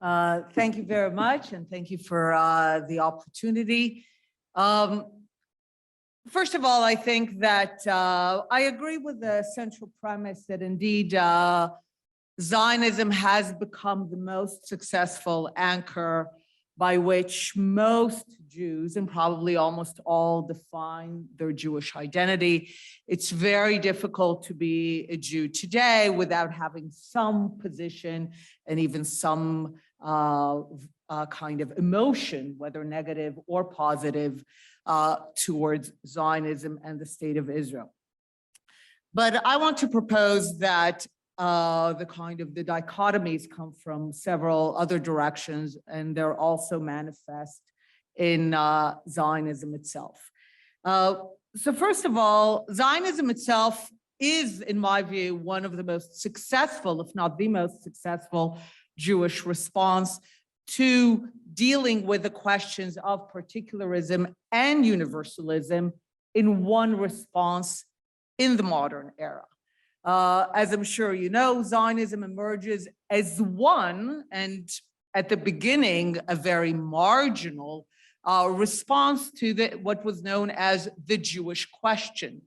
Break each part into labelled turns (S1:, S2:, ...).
S1: Thank you very much, and thank you for the opportunity. First of all, I think that I agree with the central premise that indeed Zionism has become the most successful anchor by which most Jews, and probably almost all, define their Jewish identity. It's very difficult to be a Jew today without having some position and even some kind of emotion, whether negative or positive, towards Zionism and the state of Israel. But I want to propose that the dichotomies come from several other directions, and they're also manifest in Zionism itself. So first of all, Zionism itself is, in my view, one of the most successful, if not the most successful, Jewish response to dealing with the questions of particularism and universalism in one response in the modern era. As I'm sure you know, Zionism emerges as one, and at the beginning, a very marginal response to what was known as the Jewish question.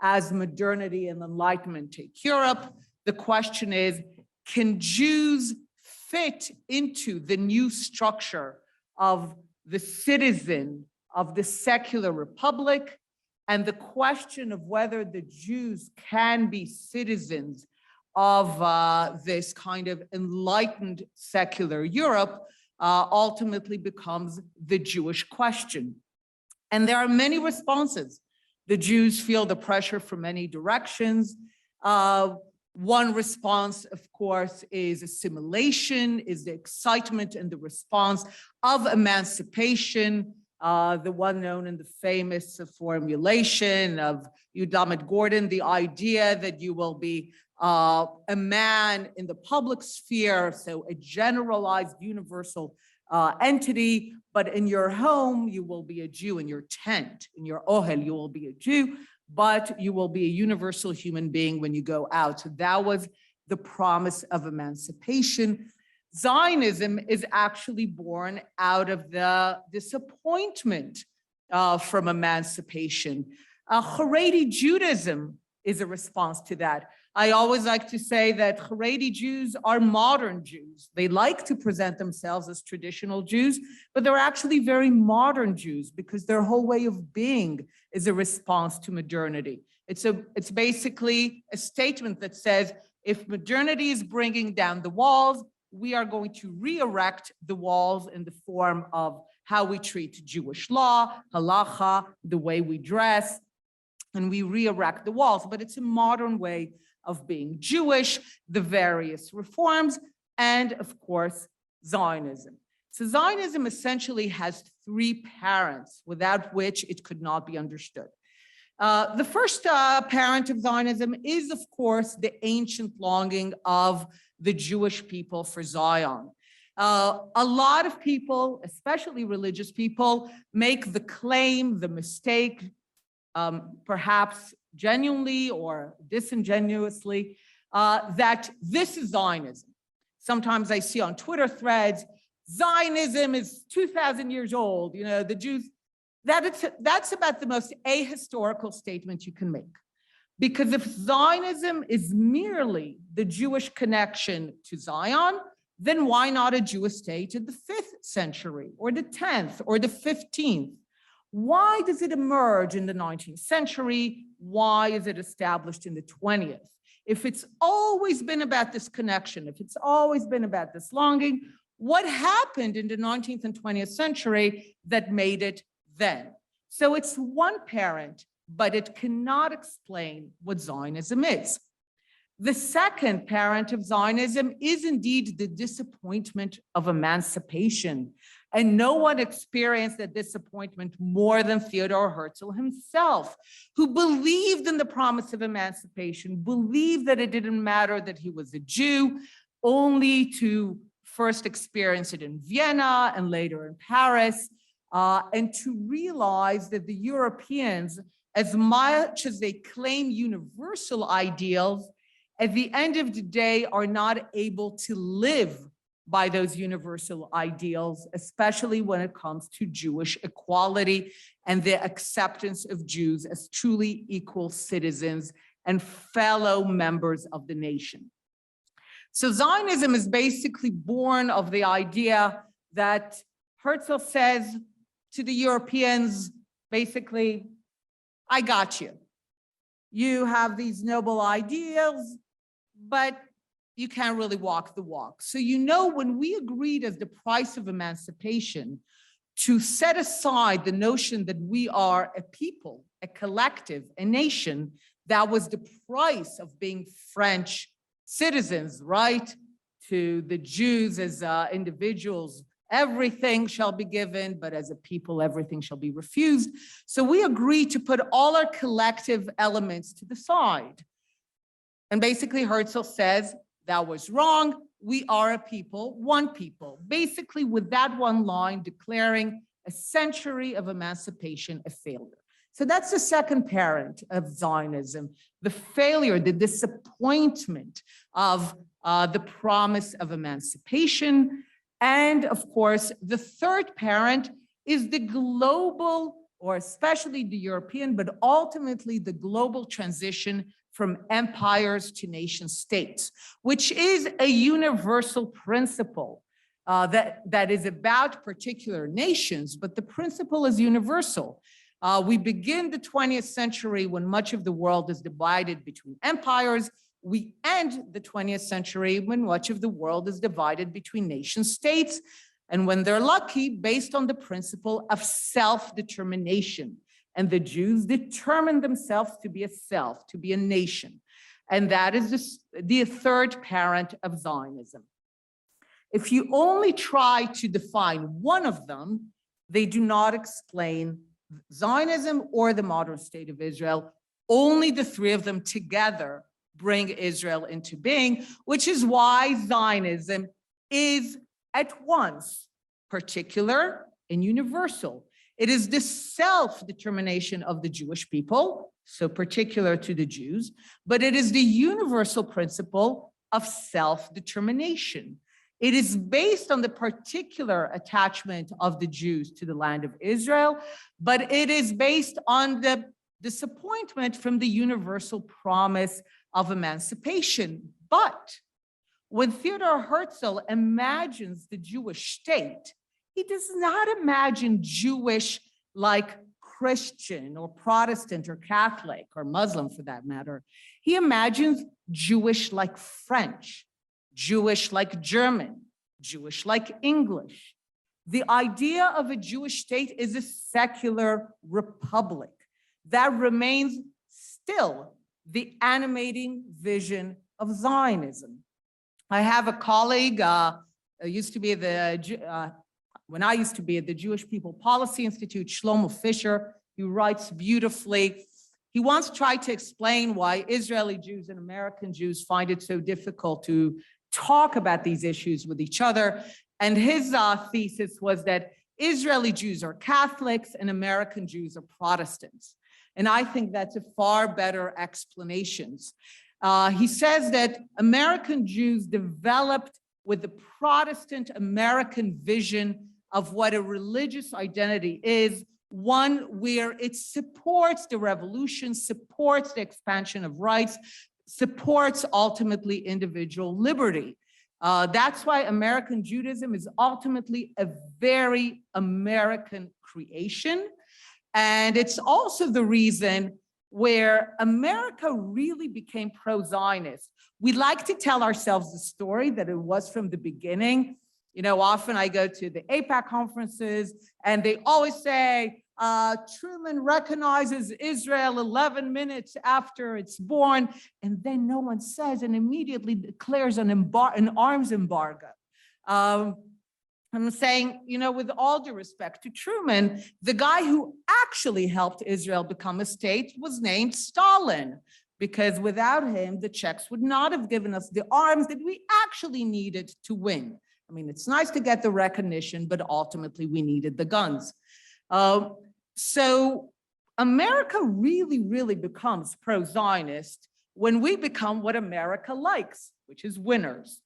S1: As modernity and enlightenment take Europe, the question is, can Jews fit into the new structure of the citizen of the secular republic? And the question of whether the Jews can be citizens of this kind of enlightened secular Europe ultimately becomes the Jewish question. And there are many responses. The Jews feel the pressure from many directions. One response, of course, is assimilation, is the excitement and the response of emancipation. The one known in the famous formulation of Udamit Gordon, the idea that you will be a man in the public sphere, so a generalized universal entity, but in your home, you will be a Jew. In your tent, in your ohel, you will be a Jew, but you will be a universal human being when you go out. So that was the promise of emancipation. Zionism is actually born out of the disappointment from emancipation. Haredi Judaism is a response to that. I always like to say that Haredi Jews are modern Jews. They like to present themselves as traditional Jews, but they're actually very modern Jews because their whole way of being is a response to modernity. It's basically a statement that says, if modernity is bringing down the walls, we are going to re-erect the walls in the form of how we treat Jewish law, halacha, the way we dress, and we re-erect the walls. But it's a modern way of being Jewish, the various reforms, and of course, Zionism. So Zionism essentially has three parents without which it could not be understood. The first parent of Zionism is, of course, the ancient longing of the Jewish people for Zion. A lot of people, especially religious people, make the claim, the mistake, perhaps genuinely or disingenuously, that this is Zionism. Sometimes I see on Twitter threads, Zionism is 2,000 years old, you know, the Jews. That's about the most ahistorical statement you can make. Because if Zionism is merely the Jewish connection to Zion, then why not a Jewish state in the 5th century or the 10th or the 15th? Why does it emerge in the 19th century? Why is it established in the 20th? If it's always been about this connection, if it's always been about this longing, what happened in the 19th and 20th century that made it then? So it's one parent, but it cannot explain what Zionism is. The second parent of Zionism is indeed the disappointment of emancipation. And no one experienced that disappointment more than Theodor Herzl himself, who believed in the promise of emancipation, believed that it didn't matter that he was a Jew, only to first experience it in Vienna and later in Paris, and to realize that the Europeans, as much as they claim universal ideals, at the end of the day are not able to live by those universal ideals, especially when it comes to Jewish equality and the acceptance of Jews as truly equal citizens and fellow members of the nation. So Zionism is basically born of the idea that Herzl says to the Europeans, basically, I got you. You have these noble ideals, but you can't really walk the walk. So when we agreed as the price of emancipation to set aside the notion that we are a people, a collective, a nation, that was the price of being French citizens, right? To the Jews as individuals, everything shall be given, but as a people, everything shall be refused. So we agreed to put all our collective elements to the side. And basically Herzl says, that was wrong. We are a people, one people. Basically with that one line declaring a century of emancipation a failure. So that's the second parent of Zionism, the failure, the disappointment of the promise of emancipation. And of course, the third parent is the global, or especially the European, but ultimately the global transition from empires to nation states, which is a universal principle that is about particular nations, but the principle is universal. We begin the 20th century when much of the world is divided between empires. We end the 20th century when much of the world is divided between nation states, and when they're lucky, based on the principle of self-determination. And the Jews determined themselves to be a self, to be a nation. And that is the third parent of Zionism. If you only try to define one of them, they do not explain Zionism or the modern state of Israel. Only the three of them together bring Israel into being, which is why Zionism is at once particular and universal. It is the self-determination of the Jewish people, so particular to the Jews, but it is the universal principle of self-determination. It is based on the particular attachment of the Jews to the land of Israel, but it is based on the disappointment from the universal promise of emancipation. But when Theodor Herzl imagines the Jewish state, he does not imagine Jewish like Christian or Protestant or Catholic or Muslim for that matter. He imagines Jewish like French, Jewish like German, Jewish like English. The idea of a Jewish state is a secular republic that remains still the animating vision of Zionism. I have a colleague, when I used to be at the Jewish People Policy Institute, Shlomo Fisher, who writes beautifully. He once tried to explain why Israeli Jews and American Jews find it so difficult to talk about these issues with each other. And his thesis was that Israeli Jews are Catholics and American Jews are Protestants. And I think that's a far better explanation. He says that American Jews developed with the Protestant American vision of what a religious identity is, one where it supports the revolution, supports the expansion of rights, supports ultimately individual liberty. That's why American Judaism is ultimately a very American creation. And it's also the reason where America really became pro-Zionist. We like to tell ourselves the story that it was from the beginning. You know, often I go to the AIPAC conferences and they always say, Truman recognizes Israel 11 minutes after it's born, and then no one says and immediately declares an arms embargo. I'm saying, you know, with all due respect to Truman, the guy who actually helped Israel become a state was named Stalin, because without him, the Czechs would not have given us the arms that we actually needed to win. I mean, it's nice to get the recognition, but ultimately we needed the guns. So America really, really becomes pro-Zionist when we become what America likes, which is winners.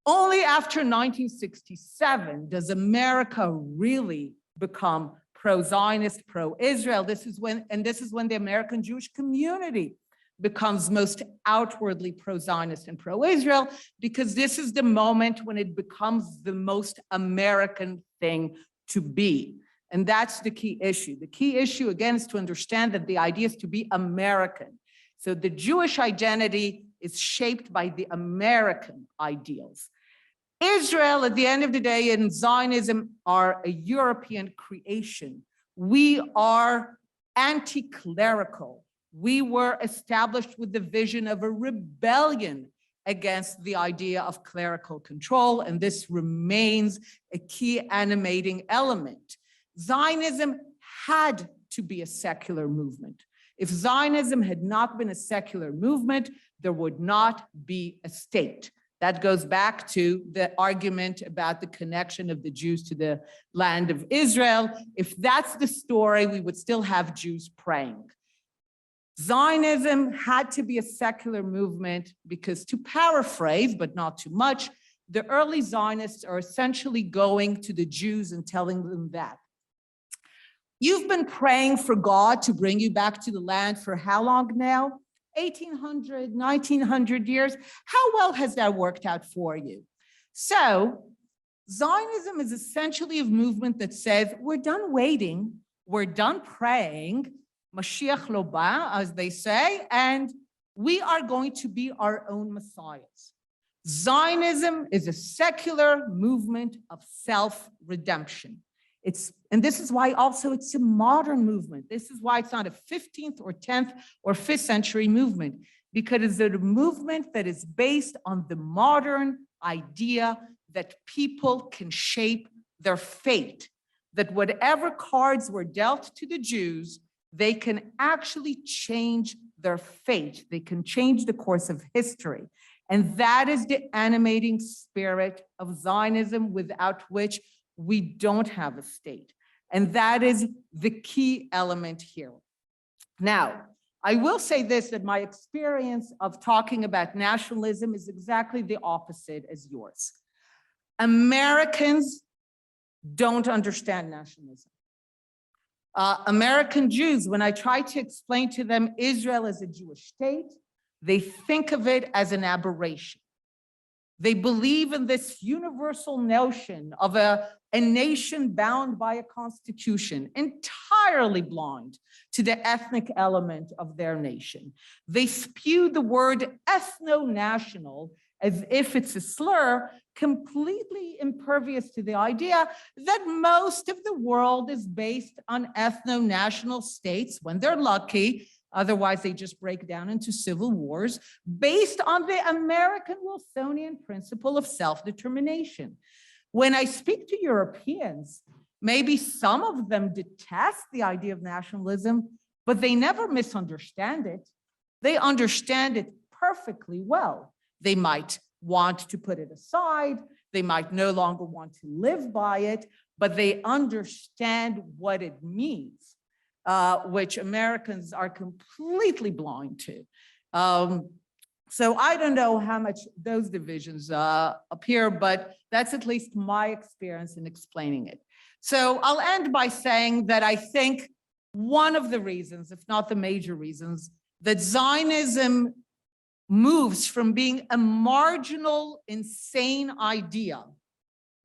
S1: Only after 1967 does America really become pro-Zionist, pro-Israel. This is when the American Jewish community becomes most outwardly pro-Zionist and pro-Israel, because this is the moment when it becomes the most American thing to be. And that's the key issue. The key issue, again, is to understand that the idea is to be American. So the Jewish identity is shaped by the American ideals. Israel, at the end of the day, and Zionism are a European creation. We are anti-clerical. We were established with the vision of a rebellion against the idea of clerical control, and this remains a key animating element. Zionism had to be a secular movement. If Zionism had not been a secular movement, there would not be a state. That goes back to the argument about the connection of the Jews to the land of Israel. If that's the story, we would still have Jews praying. Zionism had to be a secular movement because, to paraphrase, but not too much, the early Zionists are essentially going to the Jews and telling them that you've been praying for God to bring you back to the land for how long now? 1800, 1900 years. How well has that worked out for you? So Zionism is essentially a movement that says, we're done waiting, we're done praying, Mashiach lo ba, as they say, and we are going to be our own messiahs. Zionism is a secular movement of self-redemption. And this is why also it's a modern movement. This is why it's not a 15th or 10th or 5th century movement, because it's a movement that is based on the modern idea that people can shape their fate, that whatever cards were dealt to the Jews, they can actually change their fate. They can change the course of history. And that is the animating spirit of Zionism, without which we don't have a state. And that is the key element here. Now, I will say this, that my experience of talking about nationalism is exactly the opposite as yours. Americans don't understand nationalism. American Jews, when I try to explain to them Israel as a Jewish state, they think of it as an aberration. They believe in this universal notion of a nation bound by a constitution, entirely blind to the ethnic element of their nation. They spew the word ethno-national as if it's a slur, completely impervious to the idea that most of the world is based on ethno-national states when they're lucky. Otherwise, they just break down into civil wars based on the American Wilsonian principle of self-determination. When I speak to Europeans, maybe some of them detest the idea of nationalism, but they never misunderstand it. They understand it perfectly well. They might want to put it aside. They might no longer want to live by it, but they understand what it means. Which Americans are completely blind to. So I don't know how much those divisions appear, but that's at least my experience in explaining it. So I'll end by saying that I think one of the reasons, if not the major reasons, that Zionism moves from being a marginal, insane idea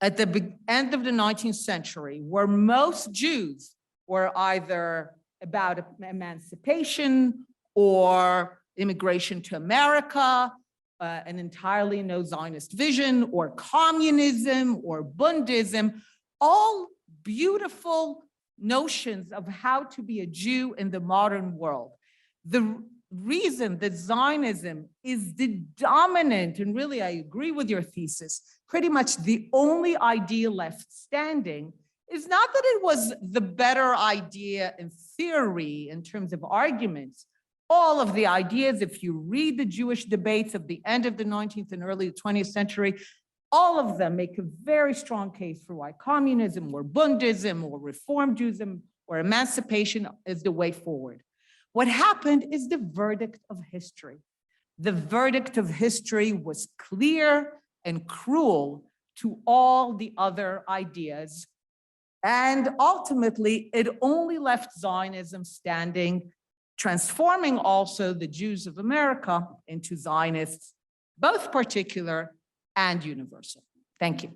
S1: at the end of the 19th century, where most Jews were either about emancipation or immigration to America, an entirely no Zionist vision, or communism or Bundism, all beautiful notions of how to be a Jew in the modern world. The reason that Zionism is the dominant, and really I agree with your thesis, pretty much the only idea left standing, is not that it was the better idea in theory in terms of arguments. All of the ideas, if you read the Jewish debates of the end of the 19th and early 20th century, all of them make a very strong case for why communism or Bundism or Reform Judaism or emancipation is the way forward. What happened is the verdict of history. The verdict of history was clear and cruel to all the other ideas. And ultimately, it only left Zionism standing, transforming also the Jews of America into Zionists, both particular and universal. Thank you.